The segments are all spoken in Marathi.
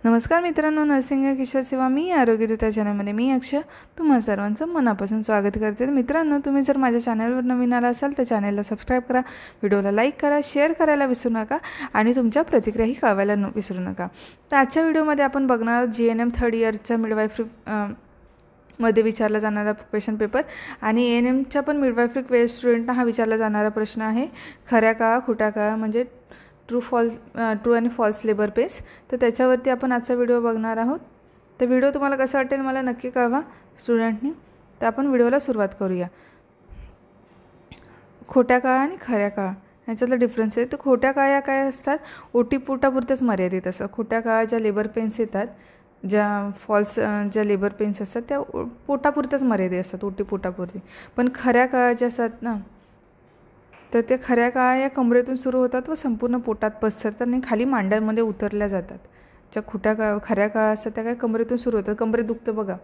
नमस्कार मित्रांनो, नर्सिंग किशोर सेवा मी आरोग्यदूत या चॅनलमध्ये मी अक्षय तुम्हा सर्वांचं मनापासून स्वागत करते। मित्रांनो, तुम्ही जर माझ्या चॅनलवर नवीन आला असाल तर चॅनलला सबस्क्राईब करा, व्हिडिओला लाईक करा, शेअर करायला विसरू नका आणि तुमच्या प्रतिक्रियाही कळवायला विसरू नका। तर आजच्या व्हिडिओमध्ये आपण बघणार GNM थर्ड इयरचा मिडवायफरी मध्ये विचारला जाणारा क्वेश्चन पेपर आणि ANMच्या पण मिडवायफरी क्वेस्ट स्टुडंटना हा विचारला जाणारा प्रश्न आहे, खऱ्या काळा खोट्या काळा म्हणजे ट्रू आणि फॉल्स लेबर पेन्स। तर त्याच्यावरती आपण आजचा व्हिडिओ बघणार आहोत। तर व्हिडिओ तुम्हाला कसा वाटेल मला नक्की कळवा स्टुडंटनी। तर आपण व्हिडिओला सुरुवात करूया। खोट्या काळा आणि खऱ्या काळा याच्यातला डिफरन्स आहे। तर खोट्या काळा काय असतात, ओटी पोटापुरतेच मर्यादित असतात। खोट्या काळा ज्या लेबर पेन्स येतात, ज्या लेबर पेन्स असतात त्या पोटापुरतेच मर्यादित असतात, ओटी पोटापुरती। पण खऱ्या काळा ज्या असतात ना, तर ते खऱ्या काळा या कमरेतून सुरू होतात व संपूर्ण पोटात पसरतात आणि खाली मांड्यांमध्ये उतरल्या जातात। ज्या खऱ्या काळा असतात त्या काय कमरेतून सुरू होतात, कमरेत दुखतं बघा,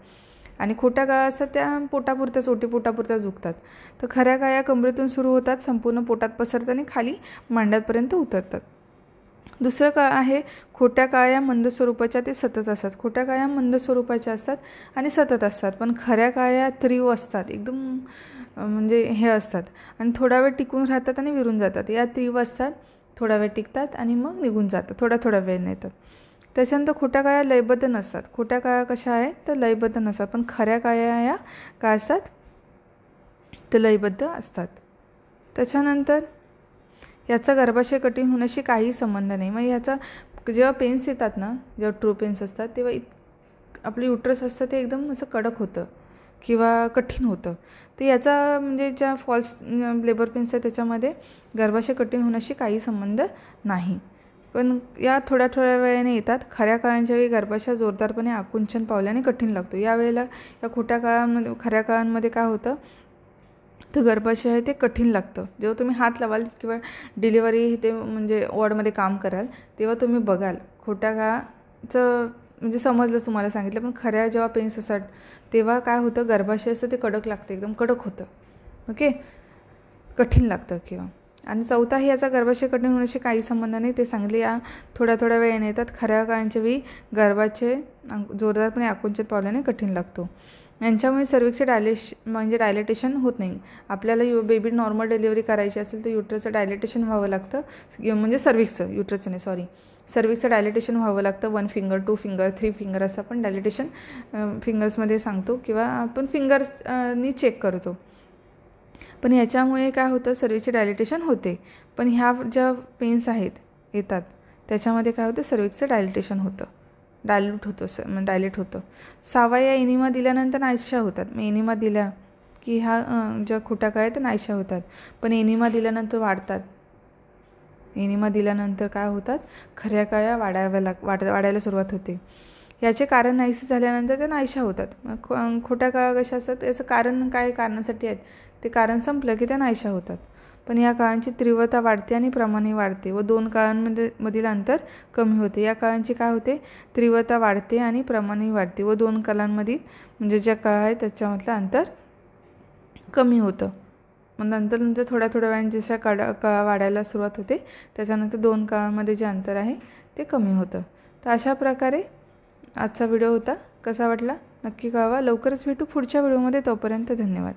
आणि खोट्या काळा असतात त्या पोटापुरत्याच ओटी पोटापुरत्याच दुखतात। तर खऱ्या काळा कमरेतून सुरू होतात, संपूर्ण पोटात पसरतात आणि खाली मांड्यांपर्यंत उतरतात। दुसरं काय आहे, खोट्या काळ्या मंद स्वरूपाच्या ते सतत असतात। खोट्या काळ्या मंद स्वरूपाच्या असतात आणि सतत असतात, पण खऱ्या काळ्या तीव्र असतात, एकदम म्हणजे हे असतात आणि थोडा वेळ टिकून राहतात आणि विरून जातात। या तीव्र असतात, थोडा वेळ टिकतात आणि मग निघून जातात, थोडा वेळ येतात। त्याच्यानंतर खोट्या काळ्या लयबद्ध नसतात। खोट्या काळ्या कशा आहेत तर लयबद्ध नसतात, पण खऱ्या काळ्या या काय असतात तर लयबद्ध असतात। त्याच्यानंतर याचा गर्भाशय कठीण होण्याशी काही संबंध नाही। मग ह्याचा जेव्हा पेन्स येतात ना, जेव्हा ट्रू पेन्स असतात तेव्हा आपलं युट्रस असतं ते एकदम असं कडक होतं किंवा कठीण होतं। तर याचा म्हणजे ज्या फॉल्स लेबर पेन्स आहेत त्याच्यामध्ये गर्भाशय कठीण होण्याशी काही संबंध नाही, पण या थोड्या वेळाने येतात। खऱ्या काळांच्या वेळी गर्भाशय जोरदारपणे आकुंचन पावल्याने कठीण लागतो। यावेळेला या खऱ्या काळांमध्ये काय होतं तर गर्भाशय आहे ते कठीण लागतं। जेव्हा तुम्ही हात लावाल किंवा डिलिव्हरी ते म्हणजे वॉर्डमध्ये काम कराल तेव्हा तुम्ही बघाल खोट्या काळाचं म्हणजे समजलं तुम्हाला सांगितलं, पण खऱ्या जेव्हा पेन्स असतात तेव्हा काय होतं, गर्भाशय असतं ते कडक लागतं, एकदम कडक होतं, ओके, कठीण लागतं किंवा। आणि चौथा ही याचा गर्भाशय कठीण होण्याशी काही संबंध नाही, ते सांगले या थोड्या वेळाने येतात। खऱ्या काळांच्या वेळी गर्भाशय जोरदारपणे आकुंचन पावल्याने कठीण लागतो। यांच्यामुळे सर्विक्सचे डायलेटेशन होत नाही। आपल्याला बेबी नॉर्मल डिलिव्हरी करायची असेल तर युट्रसचं डायलेटेशन व्हावं लागतं, म्हणजे सर्विक्सचं डायलेटेशन व्हावं लागतं। 1 फिंगर 2 फिंगर 3 फिंगर असं आपण डायलेटेशन फिंगर्समध्ये सांगतो किंवा आपण फिंगर्सनी चेक करतो। पण याच्यामुळे काय होतं, सर्विक्सचे डायलेटेशन होते, पण ह्या ज्या पेन्स येतात त्याच्यामध्ये काय होतं, सर्विक्सचं डायलेटेशन होतं, डायलेट होतं। 6 या एनिमा दिल्यानंतर नाहीशा होतात। मग एनिमा दिल्या की ह्या ज्या खोट्या काळ्या त्या नाहीशा होतात, पण एनिमा दिल्यानंतर वाढतात। एनिमा दिल्यानंतर काय होतात, खऱ्या काळ्या वाढायला सुरुवात होते। याचे कारण नाहीसे झाल्यानंतर त्या नाहीशा होतात। मग खोट्या काळ्या कशा असतात, याचं कारण काय कारणासाठी आहेत, ते कारण संपलं की त्या नाहीशा होतात। पण या काळांची तीव्रता वाढते आणि प्रमाणही वाढते व दोन मधील अंतर कमी होते। या काळांची काय होते, तीव्रता वाढते आणि प्रमाणही वाढते व दोन काळांमधील म्हणजे ज्या काळ आहे त्याच्यामधलं अंतर कमी होतं। मग नंतर थोड्या वेळाने जशा काळ वाढायला सुरुवात होते त्याच्यानंतर दोन काळामध्ये जे अंतर आहे ते कमी होतं। तर अशा प्रकारे आजचा व्हिडिओ होता। कसा वाटला नक्की कळवा। लवकरच भेटू पुढच्या व्हिडिओमध्ये, तोपर्यंत धन्यवाद।